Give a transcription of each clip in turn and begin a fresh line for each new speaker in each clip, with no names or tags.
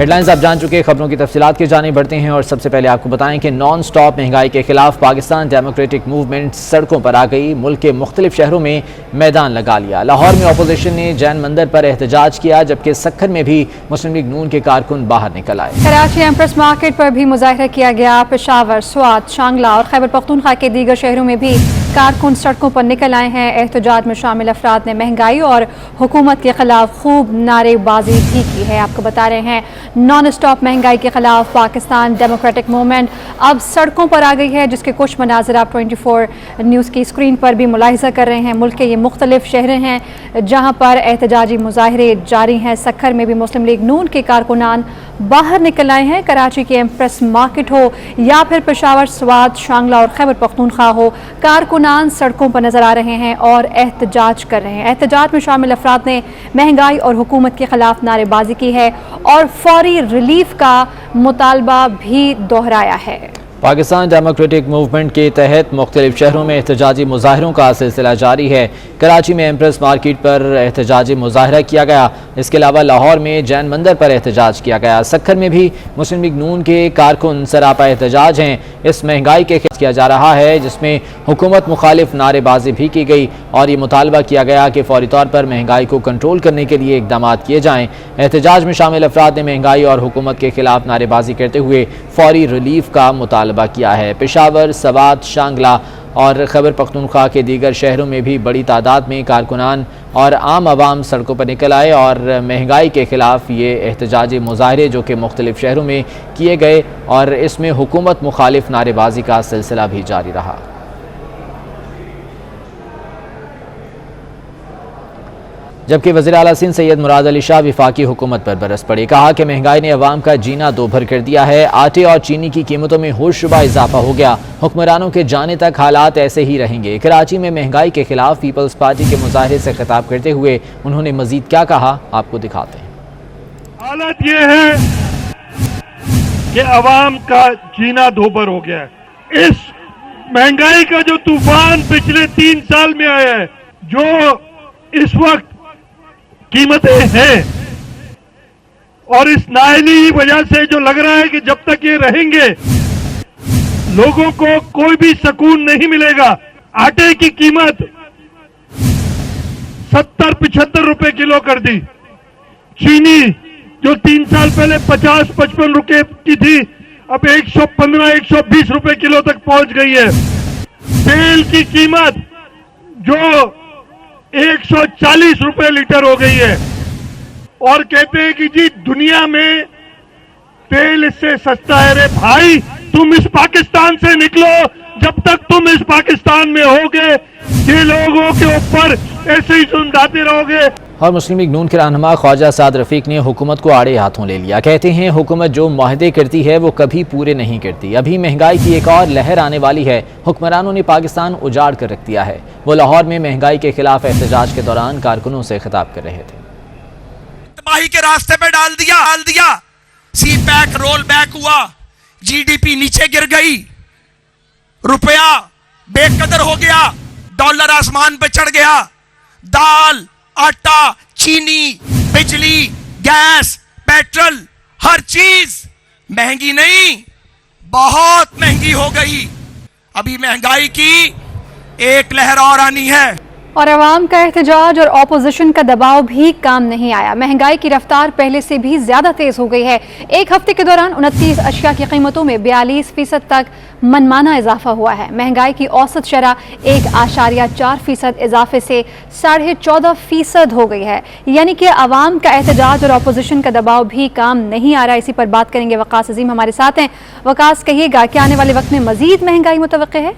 Head lines آپ جان چکے، خبروں کی تفصیلات کی جانب بڑھتے ہیں اور سب سے پہلے آپ کو بتائیں کہ نان سٹاپ مہنگائی کے خلاف پاکستان ڈیموکریٹک موومنٹ سڑکوں پر آ گئی۔ ملک کے مختلف شہروں میں میدان لگا لیا۔ لاہور میں اپوزیشن نے جین مندر پر احتجاج کیا، جبکہ سکھر میں بھی مسلم لیگ نون کے کارکن باہر نکل آئے۔
کراچی ایمپریس مارکیٹ پر بھی مظاہرہ کیا گیا۔ پشاور، سوات، شانگلہ اور خیبر پختونخوا کے دیگر شہروں میں بھی کارکن سڑکوں پر نکل آئے ہیں۔ احتجاج میں شامل افراد نے مہنگائی اور حکومت کے خلاف خوب نعرے بازی بھی کی ہے۔ آپ کو بتا رہے ہیں نان سٹاپ مہنگائی کے خلاف پاکستان ڈیموکریٹک موومنٹ اب سڑکوں پر آ گئی ہے، جس کے کچھ مناظر آپ 24 نیوز کی اسکرین پر بھی ملاحظہ کر رہے ہیں۔ ملک کے یہ مختلف شہر ہیں جہاں پر احتجاجی مظاہرے جاری ہیں۔ سکھر میں بھی مسلم لیگ نون کے کارکنان باہر نکل آئے ہیں۔ کراچی کے ایمپریس مارکیٹ ہو یا پھر پشاور، سوات، شانگلہ اور خیبر پختونخوا ہو، کارکنان سڑکوں پر نظر آ رہے ہیں اور احتجاج کر رہے ہیں۔ احتجاج میں شامل افراد نے مہنگائی اور حکومت کے خلاف نعرے بازی کی ہے اور فوری ریلیف کا مطالبہ بھی دہرایا ہے۔
پاکستان ڈیموکریٹک موومنٹ کے تحت مختلف شہروں میں احتجاجی مظاہروں کا سلسلہ جاری ہے۔ کراچی میں ایمپریس مارکیٹ پر احتجاجی مظاہرہ کیا گیا۔ اس کے علاوہ لاہور میں جین مندر پر احتجاج کیا گیا۔ سکھر میں بھی مسلم لیگ نون کے کارکن سراپا احتجاج ہیں۔ اس مہنگائی کے خلاف کیا جا رہا ہے، جس میں حکومت مخالف نعرے بازی بھی کی گئی اور یہ مطالبہ کیا گیا کہ فوری طور پر مہنگائی کو کنٹرول کرنے کے لیے اقدامات کیے جائیں۔ احتجاج میں شامل افراد نے مہنگائی اور حکومت کے خلاف نعرے بازی کرتے ہوئے فوری ریلیف کا مطالبہ کیا ہے۔ پشاور، سوات، شانگلہ اور خیبر پختونخوا کے دیگر شہروں میں بھی بڑی تعداد میں کارکنان اور عام عوام سڑکوں پر نکل آئے اور مہنگائی کے خلاف یہ احتجاجی مظاہرے جو کہ مختلف شہروں میں کیے گئے اور اس میں حکومت مخالف نعرے بازی کا سلسلہ بھی جاری رہا۔ جبکہ وزیر اعلیٰ سندھ سید مراد علی شاہ وفاقی حکومت پر برس پڑے۔ کہا کہ مہنگائی نے عوام کا جینا دوبھر کر دیا ہے۔ آٹے اور چینی کی قیمتوں میں ہوش شبہ اضافہ ہو گیا۔ حکمرانوں کے جانے تک حالات ایسے ہی رہیں گے۔ کراچی میں مہنگائی کے خلاف پیپلز پارٹی کے مظاہرے سے خطاب کرتے ہوئے انہوں نے مزید کیا کہا، آپ کو دکھاتے ہیں۔
حالت یہ ہے کہ عوام کا جینا دوبھر ہو گیا ہے۔ اس مہنگائی کا جو طوفان پچھلے 3 سال میں آیا ہے، جو اس وقت قیمتیں ہیں اور اس نااہلی وجہ سے جو لگ رہا ہے کہ جب تک یہ رہیں گے لوگوں کو کوئی بھی سکون نہیں ملے گا۔ آٹے کی قیمت 70-75 روپے کلو کر دی۔ چینی جو 3 سال پہلے 50-55 روپے کی تھی اب 115-120 روپے کلو تک پہنچ گئی ہے۔ تیل کی قیمت جو 140 روپے لیٹر ہو گئی ہے اور کہتے ہیں کہ جی دنیا میں تیل اس سے سستا ہے۔ رے بھائی، تم اس پاکستان سے نکلو۔ جب تک تم اس پاکستان میں ہوگے یہ لوگوں کے اوپر ایسے ہی سنداتے رہو گے۔
اور مسلم لیگ نون کے رہنما خواجہ سعد رفیق نے حکومت کو آڑے ہاتھوں لے لیا۔ کہتے ہیں حکومت جو معاہدے کرتی ہے وہ کبھی پورے نہیں کرتی۔ ابھی مہنگائی کی ایک اور لہر آنے والی ہے۔ حکمرانوں نے پاکستان اجاڑ کر رکھ دیا ہے۔ وہ لاہور میں مہنگائی کے خلاف احتجاج کے دوران کارکنوں سے خطاب کر رہے تھے۔
تباہی کے راستے پہ ڈال دیا۔ سی پیک رول بیک ہوا، جی ڈی پی نیچے گر گئی، روپیہ بے قدر ہو گیا، ڈالر آسمان پہ چڑھ گیا، دال، آٹا، چینی، بجلی، گیس، پیٹرول، ہر چیز مہنگی نہیں، بہت مہنگی ہو گئی۔ ابھی مہنگائی کی ایک لہر اور آنی ہے۔
اور عوام کا احتجاج اور اپوزیشن کا دباؤ بھی کام نہیں آیا۔ مہنگائی کی رفتار پہلے سے بھی زیادہ تیز ہو گئی ہے۔ ایک ہفتے کے دوران 29 اشیاء کی قیمتوں میں 42% تک منمانہ اضافہ ہوا ہے۔ مہنگائی کی اوسط شرح 1.4% اضافے سے 14.5% ہو گئی ہے۔ یعنی کہ عوام کا احتجاج اور اپوزیشن کا دباؤ بھی کام نہیں آ رہا۔ اسی پر بات کریں گے، وقاص عظیم ہمارے ساتھ ہیں۔ وقاص، کہیے گا کہ آنے والے وقت میں مزید مہنگائی متوقع ہے؟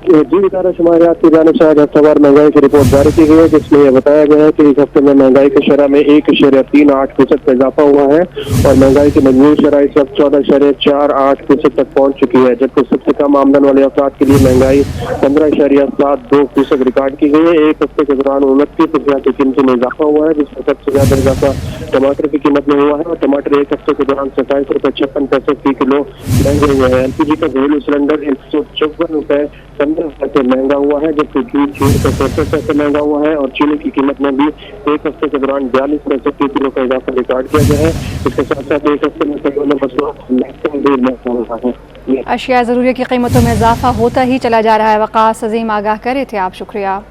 جی، ادارہ شماریات کی جانب سے آج ہفتہ وار مہنگائی کی رپورٹ جاری کی گئی ہے، جس میں یہ بتایا گیا ہے کہ اس ہفتے میں مہنگائی کی شرح میں 1.38% کا اضافہ ہوا ہے اور مہنگائی کی مجموعی شرح اس وقت 14.48% تک پہنچ چکی ہے، جبکہ سب سے کم آمدن والے افراد کے لیے مہنگائی 15.72% ریکارڈ کی گئی ہے۔ ایک ہفتے کے دوران 29 اشیاء کی قیمتوں میں اضافہ ہوا ہے، جس میں سب سے زیادہ اضافہ ٹماٹر کی قیمت میں ہوا ہے اور ٹماٹر ایک ہفتے کے دوران 27.56 روپے فی کلو مہنگے ہوئے ہیں۔ ایل پی جی کا گھریلو سلنڈر 154 روپے 15 पैसे महंगा हुआ है, जबकि दूध 6 रुपये 67 पैसे महंगा हुआ है और चीनी की कीमत में भी एक हफ्ते के दौरान 42 पैसे फी किलो का इजाफा रिकॉर्ड किया गया है। इसके साथ साथ एक हफ्ते में पेट्रोलियम मसनूआत मैक्सिमम दूर महंगा हुआ है।
अशिया ज़रूरी की कीमतों में इजाफा होता ही चला जा रहा है। वक़ास अजीम आगाह कर रहे थे आप, शुक्रिया।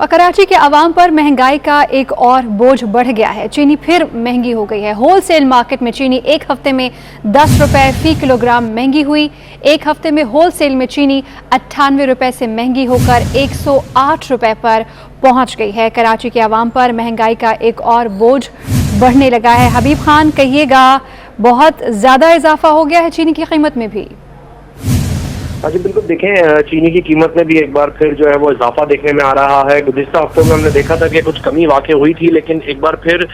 और कराची के आवाम पर महंगाई का एक और बोझ बढ़ गया है। चीनी फिर महंगी हो गई है। होल सेल मार्केट में चीनी एक हफ्ते में 10 रुपये फी किलोग्राम महंगी हुई। एक हफ्ते में होल सेल में चीनी 98 रुपये से महंगी होकर 108 रुपये पर पहुंच गई है। कराची के आवाम पर महंगाई का एक और बोझ बढ़ने लगा है। हबीब खान, कहिएगा, बहुत ज़्यादा इजाफा हो गया है चीनी की कीमत में भी?
हाँ जी बिल्कुल, देखें चीनी की कीमत में भी एक बार फिर जो है वो इजाफा देखने में आ रहा है। गुज़िश्ता हफ्तों में हमने देखा था कि कुछ कमी वाक़ई हुई थी, लेकिन एक बार फिर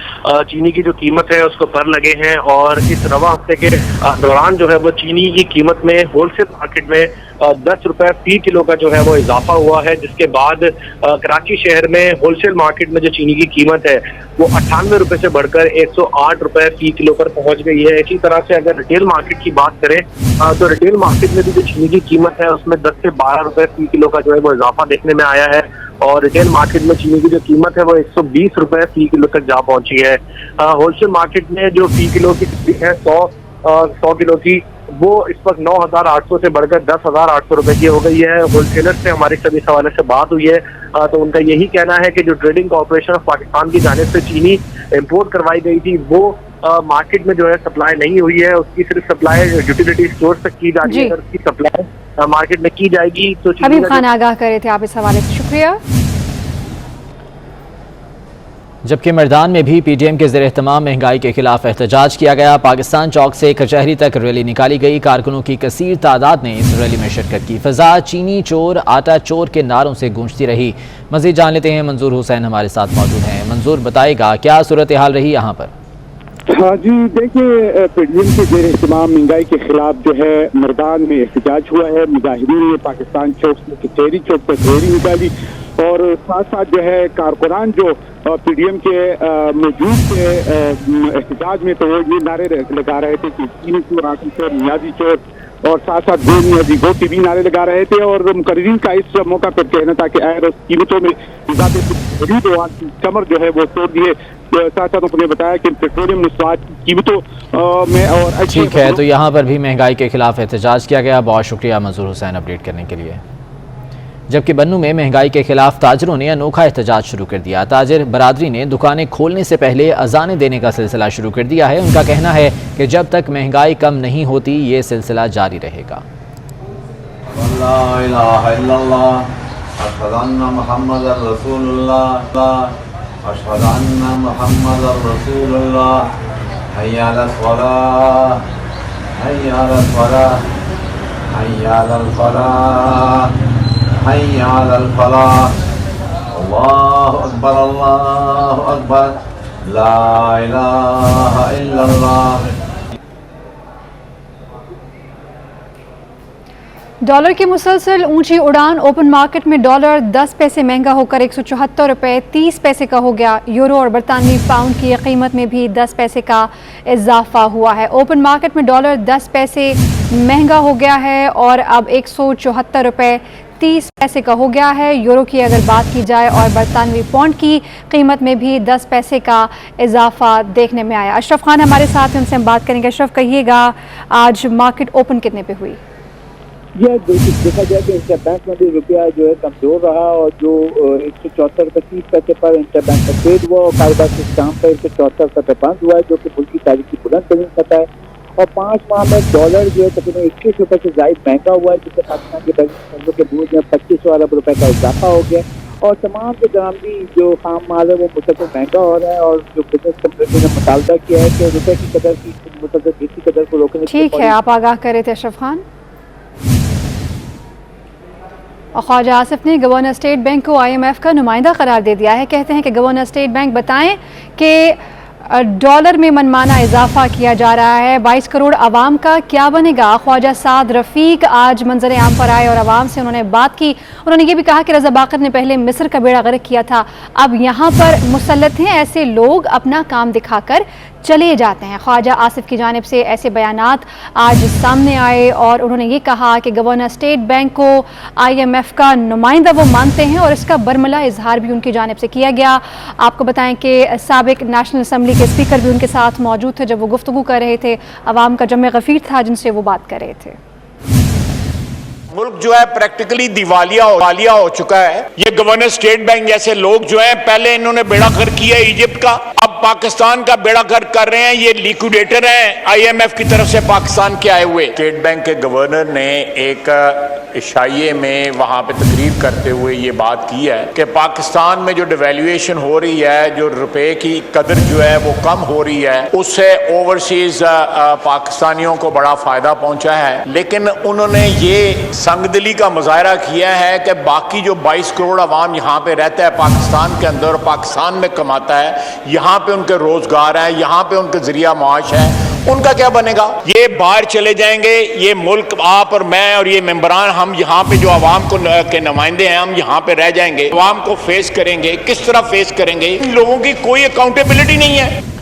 चीनी की जो कीमत है उसको पर लगे हैं और इस रवा हफ्ते के दौरान जो है वो चीनी की कीमत में होलसेल मार्केट में 10 रुपये फी किलो का जो है वो इजाफा हुआ है, जिसके बाद कराची शहर में होलसेल मार्केट में जो चीनी की कीमत है वो 98 रुपये से बढ़कर 108 रुपये फी किलो पर पहुंच गई है। इसी तरह से अगर रिटेल मार्केट की बात करें तो रिटेल मार्केट में भी जो चीनी की कीमत है उसमें 10 से 12 रुपये फी किलो का जो है वो इजाफा देखने में आया है और रिटेल मार्केट में चीनी की जो कीमत है वो 120 रुपये फी किलो तक जा पहुंची है। होलसेल मार्केट में जो फी किलो की है 100 किलो की, वो इस वक्त 9,800 से बढ़कर 10,800 रुपए की हो गई है। होलसेलर से हमारी सभी सवालों से बात हुई है तो उनका यही कहना है कि जो ट्रेडिंग कॉर्पोरेशन ऑफ पाकिस्तान की जानिब से चीनी इंपोर्ट करवाई गई थी वो मार्केट में जो है सप्लाई नहीं हुई है। उसकी सिर्फ सप्लाई यूटिलिटी स्टोर तक की जा रही है। अगर उसकी सप्लाई मार्केट में की जाएगी तो
हबीब खान आगाह कर रहे थे आप इस हवाले से, शुक्रिया।
जबकि मर्दान में भी पीडीएम के ज़ेर-ए-एहतमाम महंगाई के खिलाफ एहतजाज किया गया। पाकिस्तान चौक से कचहरी तक रैली निकाली गई। कारकुनों की कसीर तादाद ने इस रैली में शिरकत की। फ़ज़ा चीनी चोर, आटा चोर के नारों से गूंजती रही। मज़ीद जान लेते हैं, मंजूर हुसैन हमारे साथ मौजूद हैं। मंजूर, बताएगा क्या सूरत हाल रही यहाँ पर?
हाँ जी, देखिए पीडीएम के ज़ेर-ए-एहतमाम महंगाई के खिलाफ जो है मर्दान में एहतजाज हुआ है। मुजाहिदीन ने पाकिस्तान चौक से कचहरी चौक तक रैली निकाली और साथ साथ जो है कारकुनान जो पीडीएम के मौजूद थे एहतजाज में, तो वो ये नारे लगा रहे थे कि चीनी चोर, आटा चोर, नियाजी चोर और साथ साथ गो नियाजी गो के भी नारे लगा रहे थे। और मुकर्रीन का इस मौका पर कहना था कि अगर कीमतों में इजाफे से खरीद और कमर जो है वो तोड़ दिए। साथ साथ उन्होंने बताया कि पेट्रोलियम मसनूआत की कीमतों में और
ठीक है, तो यहाँ पर भी महंगाई के खिलाफ एहतजाज किया गया। बहुत शुक्रिया मंजूर हुसैन अपडेट करने के लिए। जबकि बन्नू में महंगाई के खिलाफ ताजरों ने अनोखा एहतजाज शुरू कर दिया। ताजिर बरादरी ने दुकानें खोलने से पहले अजानें देने का सिलसिला शुरू कर दिया है। उनका कहना है कि जब तक महंगाई कम नहीं होती ये सिलसिला जारी रहेगा।
हैया अलल फलाह, अल्लाहु अकबर, अल्लाहु अकबर, ला इलाहा इल्लल्लाह।
डॉलर की मुसलसल ऊंची उड़ान। ओपन मार्केट में डॉलर 10 पैसे महंगा होकर 174 रुपये 30 पैसे का हो गया। यूरो और बरतानवी पाउंड की कीमत में भी 10 पैसे का इजाफा हुआ है। ओपन मार्केट में डॉलर 10 पैसे महंगा हो गया है और अब 174 रुपये 30 पैसे का हो गया है। यूरो की अगर बात की जाए और बरतानवी पाउंड की कीमत में भी 10 पैसे का इजाफा देखने में आया। अशरफ खान हमारे साथ हैं, उनसे हम बात करेंगे। अशरफ, कहिएगा, आज मार्केट ओपन कितने पे हुई?
यह देखा जाए कि इंटरबैंक में भी रुपया जो है कमजोर रहा और जो 174 रुपये 30 पैसे पर इंटरबैंक का ट्रेड हुआ और कारोबार के शाम पर 174 रुपये बंद हुआ है, जो कि मुल्क की तारीख की बुलंद तरीन सतह है। और 5 माह में डॉलर जो है तकरीबन 21 रुपये से ज़ायद महंगा हुआ है, जिससे पाकिस्तान के कर्जों के बोझ में 25 अरब रुपये का इजाफा हो गया और तमाम जो दरामदी जो खाम माल है वो मुसलसल महंगा हो रहा है। और जो बिजनेस कम्युनिटी ने मुतालबा किया है कि रुपये की कदर की मुसलसल की कदर को रोकने।
ठीक है, आप आगाह कर रहे थे अशरफ खान। और ख्वाजा आसिफ ने गवर्नर स्टेट बैंक को IMF का नुमाइंदा करार दे दिया है। कहते हैं कि गवर्नर स्टेट बैंक बताएं कि डॉलर में मनमाना इजाफा किया जा रहा है। 22 करोड़ आवाम का क्या बनेगा? ख्वाजा साद रफ़ीक आज मंजर आम पर आए और आवाम से उन्होंने बात की। उन्होंने ये भी कहा कि रज़ा बाकर ने पहले मिस्र का बेड़ा गर्क किया था, अब यहाँ पर मुसल्लत हैं ऐसे लोग अपना काम दिखाकर चले जाते हैं। ख्वाजा आसिफ की जानिब से ऐसे बयानात आज सामने आए और उन्होंने ये कहा कि गवर्नर स्टेट बैंक को IMF का नुमाइंदा वो मानते हैं और इसका बरमला इजहार भी उनकी जानिब से किया गया। आपको बताएं कि साबिक नेशनल असम्बली के स्पीकर भी उनके साथ मौजूद थे जब वो गुफ्तगू कर रहे थे। अवाम का जमे गफीर था जिनसे वो बात कर रहे थे।
मुल्क जो है प्रैक्टिकली दिवालिया हो चुका है। ये गवर्नर स्टेट बैंक जैसे लोग जो हैं, पहले इन्होंने बेड़ा गर्क किया इजिप्ट का, अब पाकिस्तान का बेड़ा गर्क कर रहे हैं। ये लिक्विडेटर हैं IMF की तरफ से पाकिस्तान के आए हुए। स्टेट बैंक के गवर्नर ने एक इशाइये में वहां पे तकरीर करते हुए ये बात की है कि पाकिस्तान में जो डिवेल्युएशन हो रही है, जो रुपए की कदर जो है वो कम हो रही है, उससे ओवरसीज पाकिस्तानियों को बड़ा फायदा पहुंचा है। लेकिन उन्होंने ये संगदिली का मुजाहरा किया है कि बाकी जो 22 करोड़ अवाम यहाँ पे रहता है पाकिस्तान के अंदर और पाकिस्तान में कमाता है, यहाँ पे उनके रोजगार है, यहाँ पे उनके जरिया माश है, उनका क्या बनेगा? ये बाहर चले जाएंगे। ये मुल्क, आप और मैं और ये मेंबरान, हम यहाँ पे जो अवाम को के नुमाइंदे हैं, हम यहाँ पे रह जाएंगे। अवाम को फेस करेंगे, किस तरह फेस करेंगे? इन लोगों की कोई अकाउंटेबिलिटी नहीं है।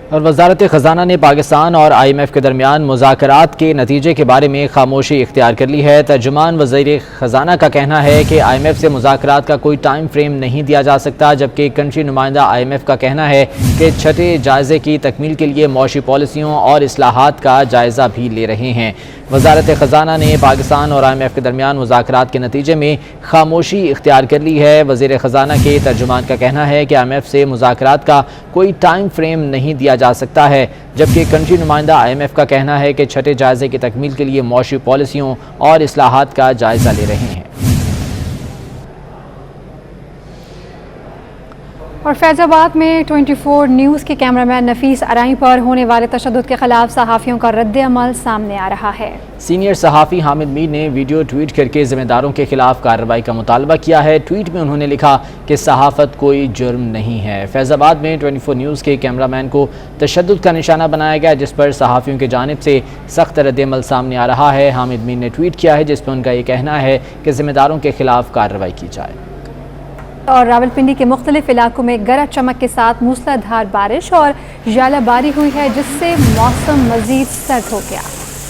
और वजारत ख़जाना ने पाकिस्तान और IMF के दरमियान मुज़ाकरात के नतीजे के बारे में खामोशी इख्तियार कर ली है। तर्जुमान वज़ीर ख़जाना का कहना है कि IMF से मुज़ाकरात का कोई टाइम फ्रेम नहीं दिया जा सकता, जबकि कंट्री नुमाइंदा IMF का कहना है कि छठे जायज़े की तकमील के लिए मौशी पॉलिसियों और इस्लाहात का जायज़ा भी ले रहे हैं। वजारत ख़जाना ने पाकिस्तान और IMF के दरमियान मुज़ाकरात के नतीजे में खामोशी इख्तियार कर ली है। वज़ीर ख़जाना के तर्जुमान का कहना है कि IMF से मुज़ाकरात का कोई टाइम फ्रेम नहीं दिया जा सकता है, जबकि कंट्री नुमाइंदा IMF का कहना है कि छठे जायज़े की तकमील के लिए मौशी पॉलिसियों और इस्लाहात का जायज़ा ले रहे हैं।
और फैज़ाबाद में 24 न्यूज़ के कैमरामैन नफीस अराई पर होने वाले तशद्दुद के खिलाफ सहाफ़ियों का रद्द अमल सामने आ रहा है।
सीनियर सहाफ़ी हामिद मीर ने वीडियो ट्वीट करके ज़िम्मेदारों के खिलाफ कार्रवाई का मुतालबा किया है। ट्वीट में उन्होंने लिखा कि सहाफ़त कोई जुर्म नहीं है। फैज़ाबाद में 24 न्यूज़ के कैमरामैन को तशद्दुद का निशाना बनाया गया, जिस पर सहाफ़ियों की जानिब से सख्त रद्द अमल सामने आ रहा है। हामिद मीर ने ट्वीट किया है जिस पर उनका ये कहना है कि ज़िम्मेदारों के खिलाफ कार्रवाई की जाए।
और रावलपिंडी के मुख्तलिफ इलाकों में गरज चमक के साथ मूसलाधार बारिश और ज़ालाबारी हुई है, जिससे मौसम मज़ीद सर्द हो गया।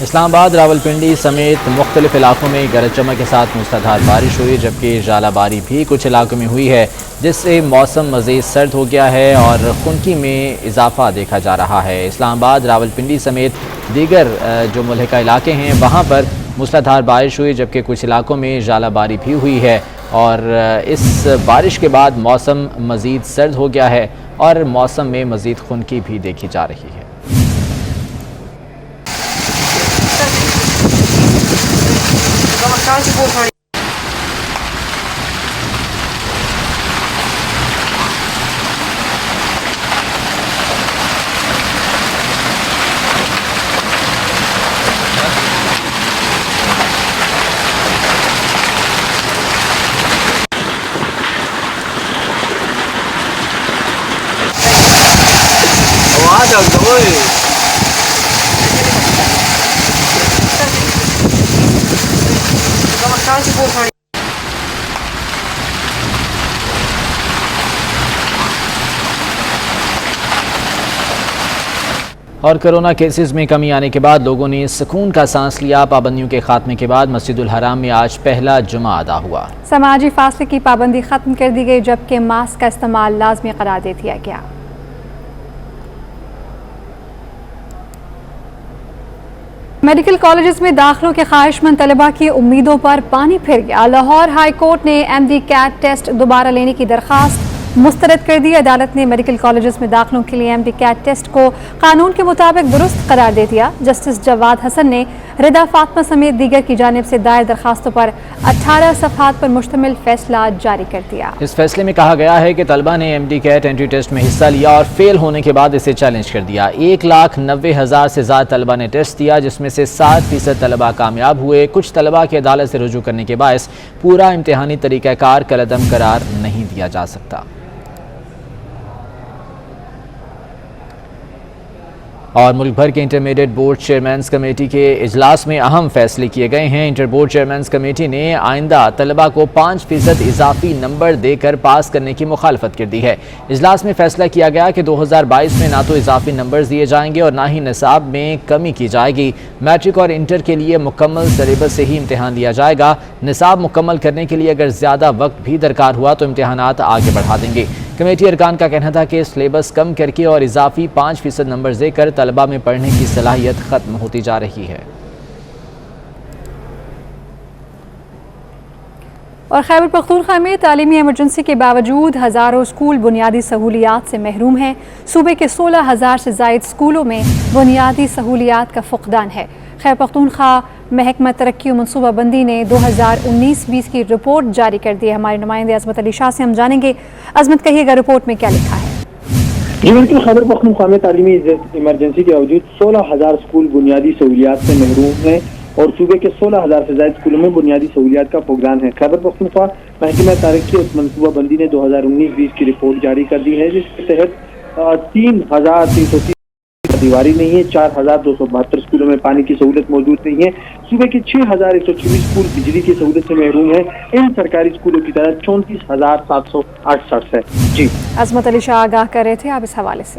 इस्लामाबाद, रावलपिंडी समेत मुख्तलिफ इलाकों में गरज चमक के साथ मूसलाधार बारिश हुई, जबकि ज़ालाबारी भी कुछ इलाकों में हुई है, जिससे मौसम मज़ीद सर्द हो गया है और खुनकी में इजाफा देखा जा रहा है। इस्लामाबाद, रावलपिंडी समेत दीगर जो मुल्हिका इलाके हैं वहाँ पर मूसलाधार बारिश हुई, जबकि कुछ इलाकों में ज़ालाबारी भी हुई है और इस बारिश के बाद मौसम मज़ीद सर्द हो गया है और मौसम में मज़ीद खुनकी भी देखी जा रही है। और कोरोना केसेस में कमी आने के बाद लोगों ने सुकून का सांस लिया। पाबंदियों के खात्मे के बाद मस्जिदुल हराम में आज पहला जुमा अदा हुआ।
समाजी फासले की पाबंदी खत्म कर दी गई, जबकि मास्क का इस्तेमाल लाजमी करार दे दिया गया। मेडिकल कॉलेजेस में दाखिलों के ख्वाहिशमंद तलबा की उम्मीदों पर पानी फिर गया। लाहौर हाई कोर्ट ने MD कैट टेस्ट दोबारा लेने की दरख्वास्त मुस्तरद कर दी। अदालत ने मेडिकल कॉलेजेस में दाखिलों के लिए MD कैट टेस्ट को कानून के मुताबिक दुरुस्त करार दे दिया। जस्टिस जवाद हसन ने रिदा फातमा समेत दीगर की जानिब से दायर दरखास्तों पर 18 सफ़हात पर मुश्तमिल फैसला जारी कर दिया। इस फैसले में कहा गया है कि तलबा ने MD कैट एंट्री टेस्ट में हिस्सा लिया और फेल होने के बाद इसे चैलेंज कर दिया। 1,90,000 से ज़्यादा तलबा ने टेस्ट दिया, जिसमें से 60% तलबा कामयाब हुए। कुछ तलबा की अदालत से रुजू करने के बायस पूरा इम्तिहानी तरीक़ाकार कलअदम करार नहीं दिया जा सकता।
اور ملک بھر کے انٹرمیڈیٹ بورڈ چیئرمینز کمیٹی کے اجلاس میں اہم فیصلے کیے گئے ہیں۔ انٹر بورڈ چیئرمینز کمیٹی نے آئندہ طلبہ کو 5% اضافی نمبر دے کر پاس کرنے کی مخالفت کر دی ہے۔ اجلاس میں فیصلہ کیا گیا کہ 2022 میں نہ تو اضافی نمبرز دیے جائیں گے اور نہ ہی نصاب میں کمی کی جائے گی۔ میٹرک اور انٹر کے لیے مکمل سلیبس سے ہی امتحان لیا جائے گا۔ نصاب مکمل کرنے کے لیے اگر زیادہ وقت بھی درکار ہوا تو امتحانات آگے بڑھا دیں گے۔ کمیٹی ارکان کا کہنا تھا کہ سلیبس کم کر کے اور اضافی 5% نمبر دے کر طلبہ میں پڑھنے کی صلاحیت ختم ہوتی جا رہی ہے۔
اور خیبر پختونخوا میں تعلیمی ایمرجنسی کے باوجود ہزاروں اسکول بنیادی سہولیات سے محروم ہیں۔ صوبے کے 16,000 سے زائد اسکولوں میں بنیادی سہولیات کا فقدان ہے۔ خیبر پختونخوا محکمہ ترقی و منصوبہ بندی نے 2019-20 کی رپورٹ جاری کر دی ہے۔ ہمارے نمائندے عظمت علی شاہ سے ہم جانیں گے۔ عظمت، کہیے گا رپورٹ میں کیا لکھا ہے؟
جی بالکل، خیبر پختونخوا میں تعلیمی ایمرجنسی کے باوجود 16,000 اسکول بنیادی سہولیات سے محروم ہیں اور صوبے کے 16,000 سے زائد اسکولوں میں بنیادی سہولیات کا فقدان ہے۔ خیبر پختونخوا محکمہ ترقی و منصوبہ بندی نے 2019-20 کی رپورٹ جاری کر دی ہے، جس کے تحت 3,330 دیواری نہیں ہے، 4,272 اسکولوں میں پانی کی سہولت موجود نہیں ہے۔ صوبے کے 6,124 اسکول بجلی کی سہولت سے محروم ہیں۔ ان سرکاری اسکولوں کی تعداد 34,768 ہے۔ جی
عظمت علی شاہ آگاہ کر رہے تھے آپ اس حوالے سے۔